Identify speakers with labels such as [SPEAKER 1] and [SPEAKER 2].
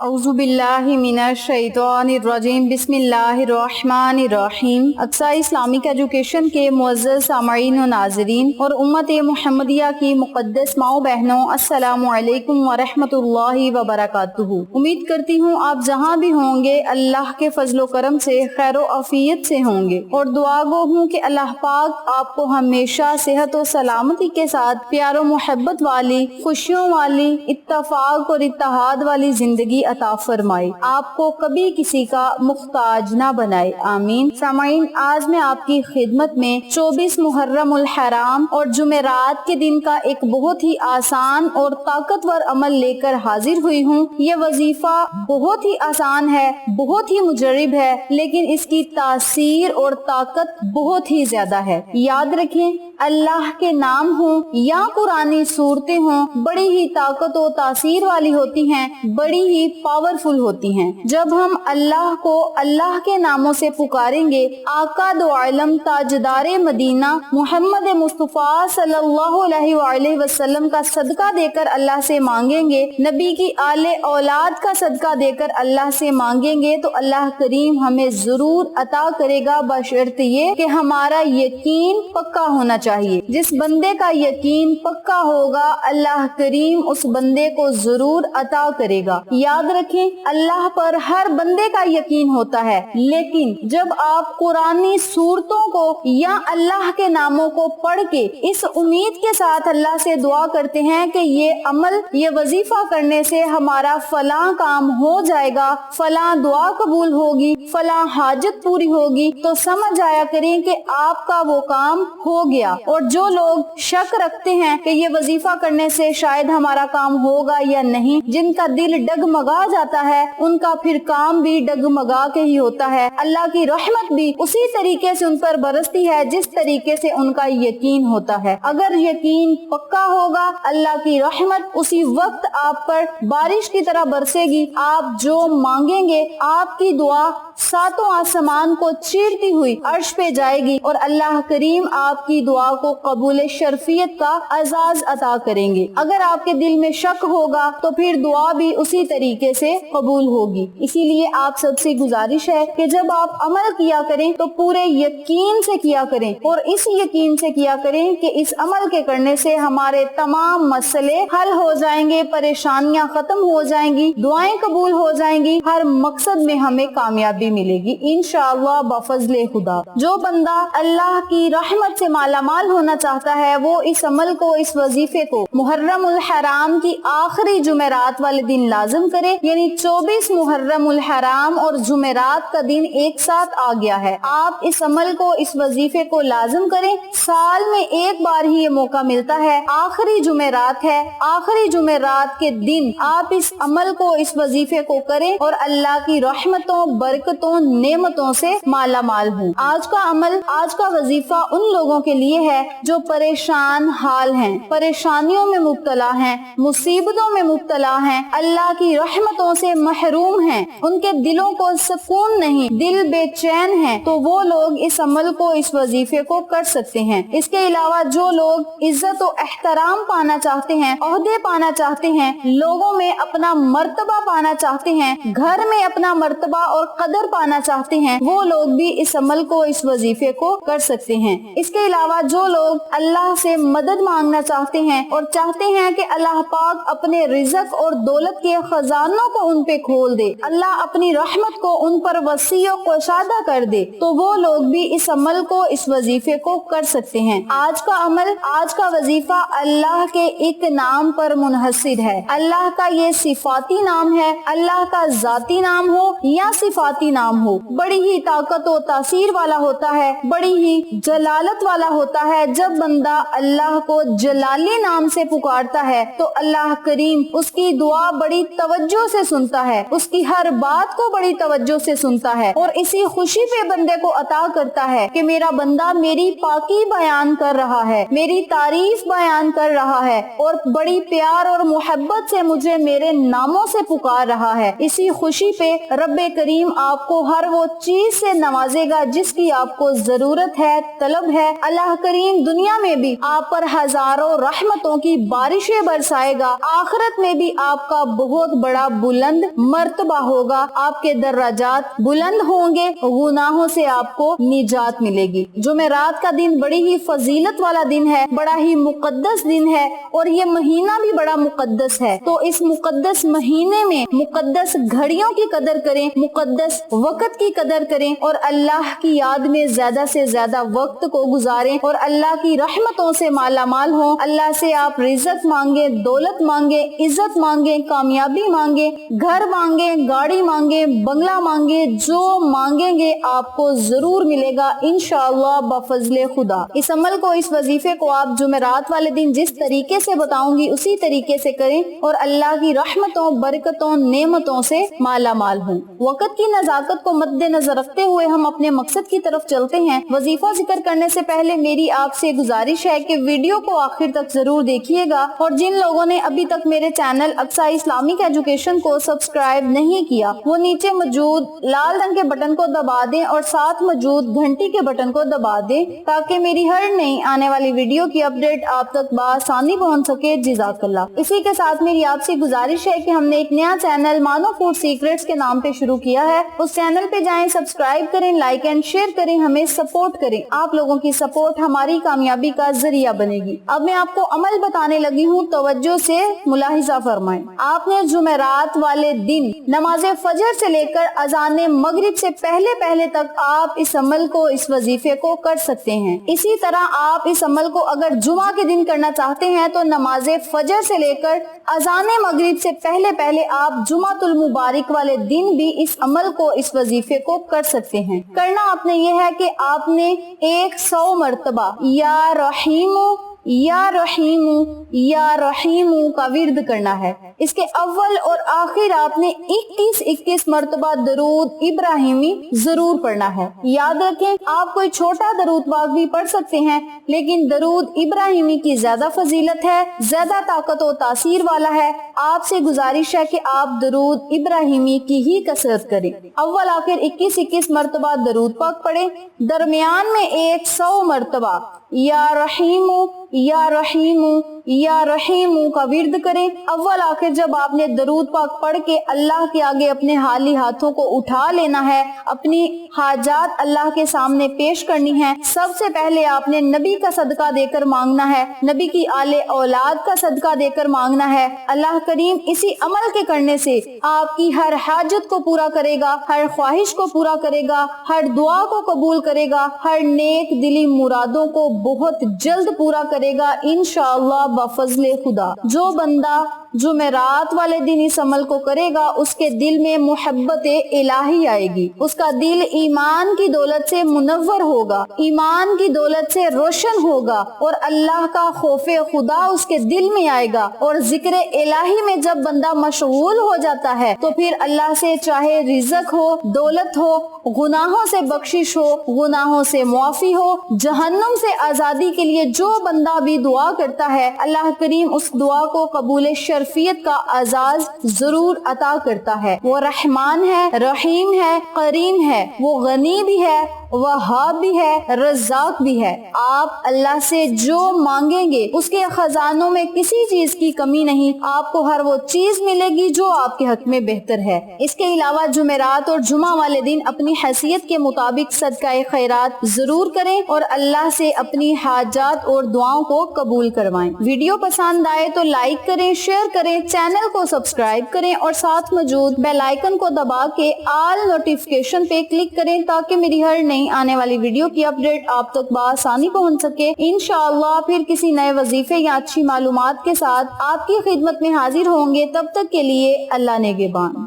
[SPEAKER 1] اعوذ باللہ من الشیطان الرجیم بسم اللہ الرحمن الرحیم۔ اقصی اسلامک ایجوکیشن کے معزز سامعین و ناظرین اور امت محمدیہ کی مقدس ماؤں بہنوں، السلام علیکم ورحمۃ اللہ وبرکاتہ۔ امید کرتی ہوں آپ جہاں بھی ہوں گے اللہ کے فضل و کرم سے خیر و عافیت سے ہوں گے، اور دعا گو ہوں کہ اللہ پاک آپ کو ہمیشہ صحت و سلامتی کے ساتھ پیار و محبت والی، خوشیوں والی، اتفاق اور اتحاد والی زندگی عطا فرمائے، آپ کو کبھی کسی کا محتاج نہ بنائے، آمین۔ سامعین، آج میں آپ کی خدمت میں 24 محرم الحرام اور جمعرات کے دن کا ایک بہت ہی آسان اور طاقتور عمل لے کر حاضر ہوئی ہوں۔ یہ وظیفہ بہت ہی آسان ہے، بہت ہی مجرب ہے، لیکن اس کی تاثیر اور طاقت بہت ہی زیادہ ہے۔ یاد رکھیں، اللہ کے نام ہوں یا قرآنی صورتیں ہوں، بڑی ہی طاقت و تاثیر والی ہوتی ہیں، بڑی ہی پاورفل ہوتی ہیں۔ جب ہم اللہ کو اللہ کے ناموں سے پکاریں گے، آقا دو عالم تاجدار مدینہ محمد مصطفیٰ صلی اللہ علیہ وآلہ وسلم کا صدقہ دے کر اللہ سے مانگیں گے، نبی کی آل اولاد کا صدقہ دے کر اللہ سے مانگیں گے، تو اللہ کریم ہمیں ضرور عطا کرے گا، بشرط یہ کہ ہمارا یقین پکا ہونا چاہیے۔ جس بندے کا یقین پکا ہوگا، اللہ کریم اس بندے کو ضرور عطا کرے گا۔ یاد رکھیں، اللہ پر ہر بندے کا یقین ہوتا ہے، لیکن جب آپ قرآنی صورتوں کو یا اللہ کے ناموں کو پڑھ کے اس امید کے ساتھ اللہ سے دعا کرتے ہیں کہ یہ عمل، یہ وظیفہ کرنے سے ہمارا فلاں کام ہو جائے گا، فلاں دعا قبول ہوگی، فلاں حاجت پوری ہوگی، تو سمجھ آیا کریں کہ آپ کا وہ کام ہو گیا۔ اور جو لوگ شک رکھتے ہیں کہ یہ وظیفہ کرنے سے شاید ہمارا کام ہوگا یا نہیں، جن کا دل ڈگمگا جاتا ہے، ان کا پھر کام بھی ڈگمگا کے ہی ہوتا ہے۔ اللہ کی رحمت بھی اسی طریقے سے ان پر برستی ہے جس طریقے سے ان کا یقین ہوتا ہے۔ اگر یقین پکا ہوگا، اللہ کی رحمت اسی وقت آپ پر بارش کی طرح برسے گی۔ آپ جو مانگیں گے، آپ کی دعا ساتوں آسمان کو چیرتی ہوئی عرش پہ جائے گی، اور اللہ کریم آپ کی دعا کو قبول شرفیت کا اعزاز عطا کریں گے۔ اگر آپ کے دل میں شک ہوگا تو پھر دعا بھی اسی طریقے سے قبول ہوگی۔ اسی لیے آپ سب سے گزارش ہے کہ جب آپ عمل کیا کریں تو پورے یقین سے کیا کریں، اور اس یقین سے کیا کریں کہ اس عمل کے کرنے سے ہمارے تمام مسئلے حل ہو جائیں گے، پریشانیاں ختم ہو جائیں گی، دعائیں قبول ہو جائیں گی، ہر مقصد میں ہمیں کامیابی ملے گی انشاءاللہ بفضل خدا۔ جو بندہ اللہ کی رحمت سے مالا مال ہونا چاہتا ہے، وہ اس عمل کو، اس وظیفے کو محرم الحرام کی آخری جمعرات والے دن لازم کرے، یعنی 24 محرم الحرام اور جمعرات کا دن ایک ساتھ آ گیا ہے۔ آپ اس عمل کو، اس وظیفے کو لازم کریں۔ سال میں ایک بار ہی یہ موقع ملتا ہے، آخری جمعرات ہے، آخری جمعرات کے دن آپ اس عمل کو، اس وظیفے کو کریں اور اللہ کی رحمتوں، برکتوں، نعمتوں سے مالا مال ہوں۔ آج کا عمل، آج کا وظیفہ ان لوگوں کے لیے ہے جو پریشان حال ہیں، پریشانیوں میں مبتلا ہیں، مصیبتوں میں مبتلا ہیں، اللہ کی رحمتوں سے محروم ہیں، ان کے دلوں کو سکون نہیں، دل بے چین ہیں، تو وہ لوگ اس عمل کو، اس وظیفے کو کر سکتے ہیں۔ اس کے علاوہ جو لوگ عزت و احترام پانا چاہتے ہیں، عہدے پانا چاہتے ہیں، لوگوں میں اپنا مرتبہ پانا چاہتے ہیں، گھر میں اپنا مرتبہ اور قدر پانا چاہتے ہیں، وہ لوگ بھی اس عمل کو، اس وظیفے کو کر سکتے ہیں۔ اس کے علاوہ جو لوگ اللہ سے مدد مانگنا چاہتے ہیں اور چاہتے ہیں کہ اللہ پاک اپنے رزق اور دولت کے خزانوں کو ان پہ کھول دے، اللہ اپنی رحمت کو ان پر وسیع و کشادہ کر دے، تو وہ لوگ بھی اس عمل کو، اس وظیفے کو کر سکتے ہیں۔ آج کا عمل، آج کا وظیفہ اللہ کے ایک نام پر منحصر ہے۔ اللہ کا یہ صفاتی نام ہے، اللہ کا ذاتی نام ہو یا صفاتی نام ہو، بڑی ہی طاقت و تاثیر والا ہوتا ہے، بڑی ہی جلالت والا ہوتا ہے۔ جب بندہ اللہ کو جلالی نام سے پکارتا ہے تو اللہ کریم اس کی دعا بڑی توجہ سے سنتا ہے، اس کی ہر بات کو بڑی توجہ سے سنتا ہے، اور اسی خوشی پہ بندے کو عطا کرتا ہے کہ میرا بندہ میری پاکی بیان کر رہا ہے، میری تعریف بیان کر رہا ہے، اور بڑی پیار اور محبت سے مجھے میرے ناموں سے پکار رہا ہے۔ اسی خوشی پہ رب کریم آپ آپ کو ہر وہ چیز سے نوازے گا جس کی آپ کو ضرورت ہے، طلب ہے۔ اللہ کریم دنیا میں بھی آپ پر ہزاروں رحمتوں کی بارشیں برسائے گا، آخرت میں بھی آپ کا بہت بڑا بلند مرتبہ ہوگا، آپ کے درجات بلند ہوں گے، گناہوں سے آپ کو نجات ملے گی۔ جمعرات کا دن بڑی ہی فضیلت والا دن ہے، بڑا ہی مقدس دن ہے، اور یہ مہینہ بھی بڑا مقدس ہے۔ تو اس مقدس مہینے میں مقدس گھڑیوں کی قدر کریں، مقدس وقت کی قدر کریں، اور اللہ کی یاد میں زیادہ سے زیادہ وقت کو گزاریں، اور اللہ کی رحمتوں سے مالا مال ہوں۔ اللہ سے آپ رزق مانگیں، دولت مانگیں، عزت مانگیں، کامیابی مانگیں، گھر مانگیں، گاڑی مانگیں، بنگلہ مانگیں، جو مانگیں گے آپ کو ضرور ملے گا انشاءاللہ بفضل خدا۔ اس عمل کو، اس وظیفے کو آپ جمعرات والے دن جس طریقے سے بتاؤں گی اسی طریقے سے کریں، اور اللہ کی رحمتوں، برکتوں، نعمتوں سے مالا مال ہوں۔ وقت کی نزاکت کو مد نظر رکھتے ہوئے ہم اپنے مقصد کی طرف چلتے ہیں۔ وظیفہ ذکر کرنے سے پہلے میری آپ سے گزارش ہے کہ ویڈیو کو آخر تک ضرور دیکھیے گا، اور جن لوگوں نے ابھی تک میرے چینل اقصیٰ اسلامک ایجوکیشن کو سبسکرائب نہیں کیا وہ نیچے موجود لال رنگ کے بٹن کو دبا دیں اور ساتھ موجود گھنٹی کے بٹن کو دبا دیں تاکہ میری ہر نئی آنے والی ویڈیو کی اپڈیٹ آپ تک بآسانی پہنچ سکے۔ جزاک اللہ۔ اسی کے ساتھ میری آپ سے گزارش ہے کہ ہم نے ایک نیا چینل مانو فوڈ سیکرٹس کے نام پہ شروع کیا ہے، اس چینل پہ جائیں، سبسکرائب کریں، لائک اینڈ شیئر کریں، ہمیں سپورٹ کریں۔ آپ لوگوں کی سپورٹ ہماری کامیابی کا ذریعہ بنے گی۔ اب میں آپ کو عمل بتانے لگی ہوں، توجہ سے ملاحظہ فرمائیں۔ آپ نے جمعرات والے دن نماز فجر سے لے کر اذان مغرب سے پہلے تک آپ اس عمل کو، اس وظیفے کو کر سکتے ہیں۔ اسی طرح آپ اس عمل کو اگر جمعہ کے دن کرنا چاہتے ہیں تو نماز فجر سے لے کر اذان مغرب سے پہلے آپ جمعۃ المبارک والے دن بھی اس عمل کو، اس وظیفے کو کر سکتے ہیں۔ کرنا آپ نے یہ ہے کہ آپ نے 100 مرتبہ یا رحیم یا رحیم یا رحیم کا ورد کرنا ہے۔ اس کے اول اور آخر آپ نے 21 مرتبہ درود ابراہیمی ضرور پڑھنا ہے۔ یاد رکھیں آپ کوئی چھوٹا درود پاک بھی پڑھ سکتے ہیں، لیکن درود ابراہیمی کی زیادہ فضیلت ہے، زیادہ طاقت و تاثیر والا ہے۔ آپ سے گزارش ہے کہ آپ درود ابراہیمی کی ہی کثرت کریں۔ اول آخر 21 مرتبہ درود پاک پڑھیں، درمیان میں 100 مرتبہ یا رحیم یا رحیم یا رحیم کا ورد کریں۔ اول آخر جب آپ نے درود پاک پڑھ کے اللہ کے آگے اپنے خالی ہاتھوں کو اٹھا لینا ہے، اپنی حاجات اللہ کے سامنے پیش کرنی ہے، سب سے پہلے آپ نے نبی کا صدقہ دے کر مانگنا ہے، نبی کی آل اولاد کا صدقہ دے کر مانگنا ہے۔ اللہ کریم اسی عمل کے کرنے سے آپ کی ہر حاجت کو پورا کرے گا، ہر خواہش کو پورا کرے گا، ہر دعا کو قبول کرے گا، ہر نیک دلی مرادوں کو بہت جلد پورا کرے گا انشاءاللہ بفضل خدا۔ جو بندہ جمعرات والے دن اس عمل کو کرے گا اس کے دل میں محبت الہی آئے گی، اس کا دل ایمان کی دولت سے منور ہوگا، ایمان کی دولت سے روشن ہوگا، اور اللہ کا خوف خدا اس کے دل میں آئے گا، اور ذکر الہی میں جب بندہ مشغول ہو جاتا ہے تو پھر اللہ سے چاہے رزق ہو، دولت ہو، گناہوں سے بخشش ہو، گناہوں سے معافی ہو، جہنم سے آزادی کے لیے جو بندہ بھی دعا کرتا ہے اللہ کریم اس دعا کو قبول شرفیت کا اعزاز ضرور عطا کرتا ہے۔ وہ رحمان ہے، رحیم ہے، کریم ہے، وہ غنی بھی ہے، وہاب بھی ہے، رزاق بھی ہے۔ آپ اللہ سے جو مانگیں گے اس کے خزانوں میں کسی چیز کی کمی نہیں، آپ کو ہر وہ چیز ملے گی جو آپ کے حق میں بہتر ہے۔ اس کے علاوہ جمعرات اور جمعہ والے دن اپنی حیثیت کے مطابق صدقہ خیرات ضرور کریں اور اللہ سے اپنی حاجات اور دعاؤں کو قبول کروائیں۔ ویڈیو پسند آئے تو لائک کریں، شیئر کریں، چینل کو سبسکرائب کریں اور ساتھ موجود بیل آئیکن کو دبا کے آل نوٹیفیکیشن پہ کلک کریں تاکہ میری ہر نئی آنے والی ویڈیو کی اپڈیٹ آپ تک بآسانی پہنچ سکے۔ انشاءاللہ پھر کسی نئے وظیفے یا اچھی معلومات کے ساتھ آپ کی خدمت میں حاضر ہوں گے، تب تک کے لیے اللہ نگہبان۔